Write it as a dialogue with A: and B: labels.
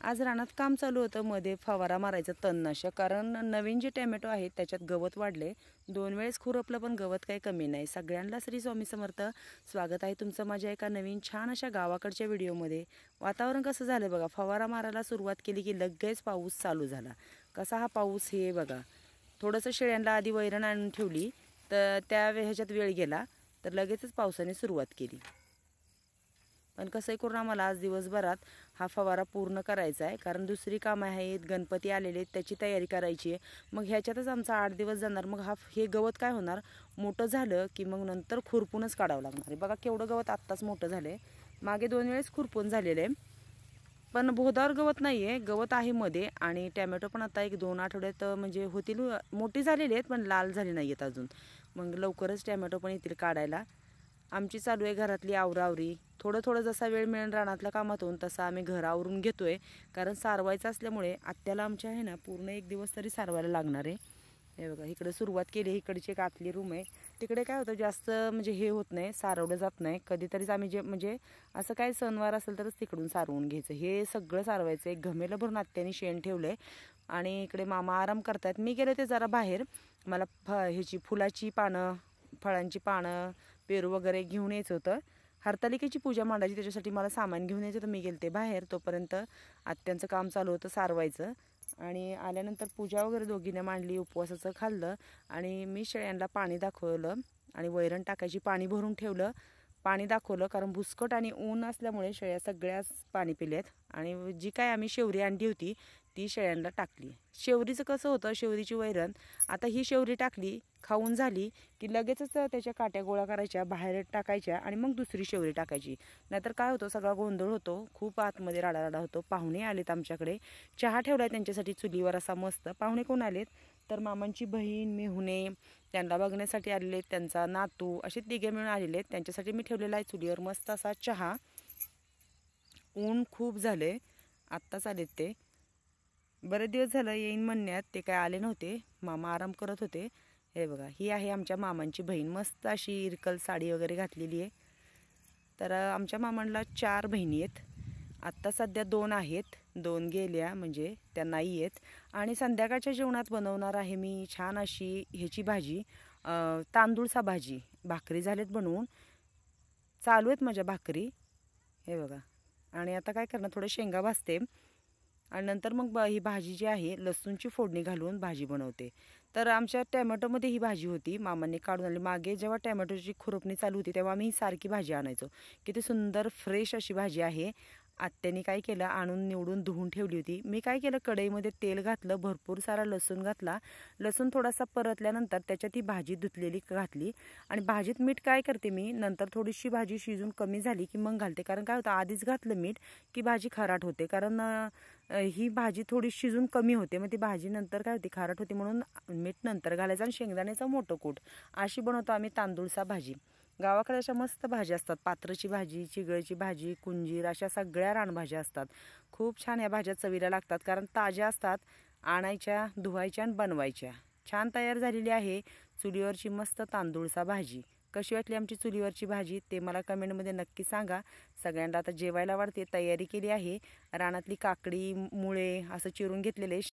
A: आज रानात काम चालू होतं, मध्ये फवारा मारायचं तणनाशक, कारण नवीन जे टोमॅटो आहेत त्याच्यात गवत वाढले. 2 वेळेस खुरपलं पण गवत काही कमी नाही. सगळ्यांना श्री स्वामी समर्थ. स्वागत आहे तुमचं माझ्या एका नवीन छान अशा गावाकडच्या व्हिडिओमध्ये. वातावरण कसं झालं बघा, फवारा मारायला सुरुवात केली की लगेच पाऊस चालू झाला. कसा हा पाऊस हे बघा. थोडंसं शेळ्यांना आधी वैरण आणून ठेवली तर त्या ह्याच्यात वेळ गेला, तर लगेचच पावसाने सुरुवात केली. पण कसंही करून आम्हाला आज दिवसभरात हा फवारा पूर्ण करायचा आहे, कारण दुसरी कामं आहेत, गणपती आलेले आहेत, त्याची तयारी करायची आहे. मग ह्याच्यातच आमचा 8 दिवस जाणार. मग हे गवत काय होणार, मोठं झालं की मग नंतर खुरपूनच काढावं लागणार आहे. बघा केवढं गवत आत्ताच मोठं झालं आहे. मागे 2 वेळेस खुरपून झालेलं आहे, पण भोदावर गवत नाही आहे, गवत आहे मध्ये. आणि टोमॅटो पण आता 1-2 आठवड्यात म्हणजे होतील, मोठी झालेली आहेत पण लाल झाली नाही आहेत अजून. मग लवकरच टोमॅटो पण येतील काढायला. आमची चालू आहे घरातली आवरावरी. थोडं जसा वेळ मिळेल रानातल्या कामातून तसा आम्ही घर आवरून घेतोय, कारण सारवायचं असल्यामुळे आत्याला आमच्या आहे ना पूर्ण 1 दिवस तरी सारवायला लागणार आहे. हे बघा इकडे सुरुवात केली. इकडची एक आतली रूम आहे. तिकडे काय होतं, जास्त म्हणजे हे होत नाही, सारवलं जात नाही. कधीतरीच आम्ही जे म्हणजे असं काय सणवार असेल तरच तिकडून सारवून घ्यायचं. हे सगळं सारवायचं. एक घमेलं भरून आत्याने शेण ठेवलंय आणि इकडे मामा आराम करतायत. मी गेले ते जरा बाहेर, मला ह्याची फुलाची पानं, फळांची पानं, पेरू वगैरे घेऊन यायचं होतं. हरतालिकेची पूजा मांडायची, त्याच्यासाठी मला सामान घेऊन यायचं होतं. मी गेले ते बाहेर. तोपर्यंत आत्यांचं काम चालू होतं सारवायचं. आणि आल्यानंतर पूजा वगैरे दोघीने मांडली, उपवासाचं खाल्लं आणि मी शेळ्यांना पाणी दाखवलं आणि वैरण टाकायची पाणी भरून ठेवलं. पाणी दाखवलं कारण भुसकट आणि ऊन असल्यामुळे शेळ्या सगळ्याच पाणी पिल्यात. आणि जी काय आम्ही शेवरी आणली होती ती शेळ्यांना टाकली. शेवरीचं कसं होतं, शेवरीची वैरण आता ही शेवरी टाकली, खाऊन झाली की लगेचच त्याच्या काट्या गोळा करायच्या, बाहेर टाकायच्या आणि मग दुसरी शेवरी टाकायची. नाहीतर काय होतं, सगळा गोंधळ होतो, खूप आतमध्ये राडाराडा होतो. पाहुणे आलेत आमच्याकडे, चहा ठेवलाय त्यांच्यासाठी चुलीवर असा मस्त. पाहुणे कोण आलेत तर मामांची बहीण, मेहुणे, त्यांना बघण्यासाठी आलेले, त्यांचा नातू, असे 3 मिळून आलेले आहेत. त्यांच्यासाठी मी ठेवलेला आहे चुलीवर मस्त असा चहा. ऊन खूप झाले, आत्ताच आलेत ते. बरेच दिवस झालं येईन म्हणण्यात, ते काय आले नव्हते. मामा आराम करत होते. हे बघा, ही आहे आमच्या मामांची बहीण, मस्त अशी इरकल साडी वगैरे घातलेली आहे. तर आमच्या मामांना 4 बहिणी आहेत. आत्ता सध्या 2 आहेत, 2 गेल्या म्हणजे त्या नाही आहेत. आणि संध्याकाळच्या जेवणात बनवणार आहे मी छान अशी ह्याची भाजी, तांदूळचा भाजी. भाकरी झालेत बनवून, चालू आहेत माझ्या भाकरी. हे बघा. आणि आता काय करणार, थोडं शेंगा भाजते आणि नंतर मग ही भाजी जी आहे लसूणची फोडणी घालून भाजी बनवते. तर आमच्या टोमॅटोमध्ये ही भाजी होती, मामांनी काढून आणली. मागे जेव्हा टोमॅटोची खुरपणी चालू होती तेव्हा आम्ही ही सारखी भाजी आणायचो. किती सुंदर फ्रेश अशी भाजी आहे. आत्याने काय केलं, आणून निवडून धुवून ठेवली होती. मी काय केलं, कढईमध्ये तेल घातलं, भरपूर सारा लसूण घातला. लसूण थोडासा परतल्यानंतर त्याच्यात ही भाजी धुतलेली घातली. आणि भाजीत मीठ काय करते मी, नंतर थोडीशी भाजी शिजून कमी झाली की मग घालते. कारण काय होतं, आधीच घातलं मीठ की भाजी खारट होते. कारण ही भाजी थोडी शिजून कमी होते, मग ती भाजी नंतर काय होती, खारट होती. म्हणून मीठ नंतर घालायचं. आणि शेंगदाण्याचं मोठं कूट, अशी बनवतो आम्ही तांदूळचा भाजी. गावाकडे अशा मस्त भाज्या असतात, पात्रची भाजी, चिगळची भाजी, कुंजीर, अशा सगळ्या रानभाज्या असतात. खूप छान या भाज्या चवीला लागतात, कारण ताज्या असतात. आणायच्या, धुवायच्या आणि बनवायच्या. छान तयार झालेली आहे चुलीवरची मस्त तांदूळचा भाजी. कशी वाटली आमची चुलीवरची भाजी ते मला कमेंटमध्ये नक्की सांगा. सगळ्यांना आता जेवायला वाढते, तयारी केली आहे. रानातली काकडी, मुळे असं चिरून घेतलेले,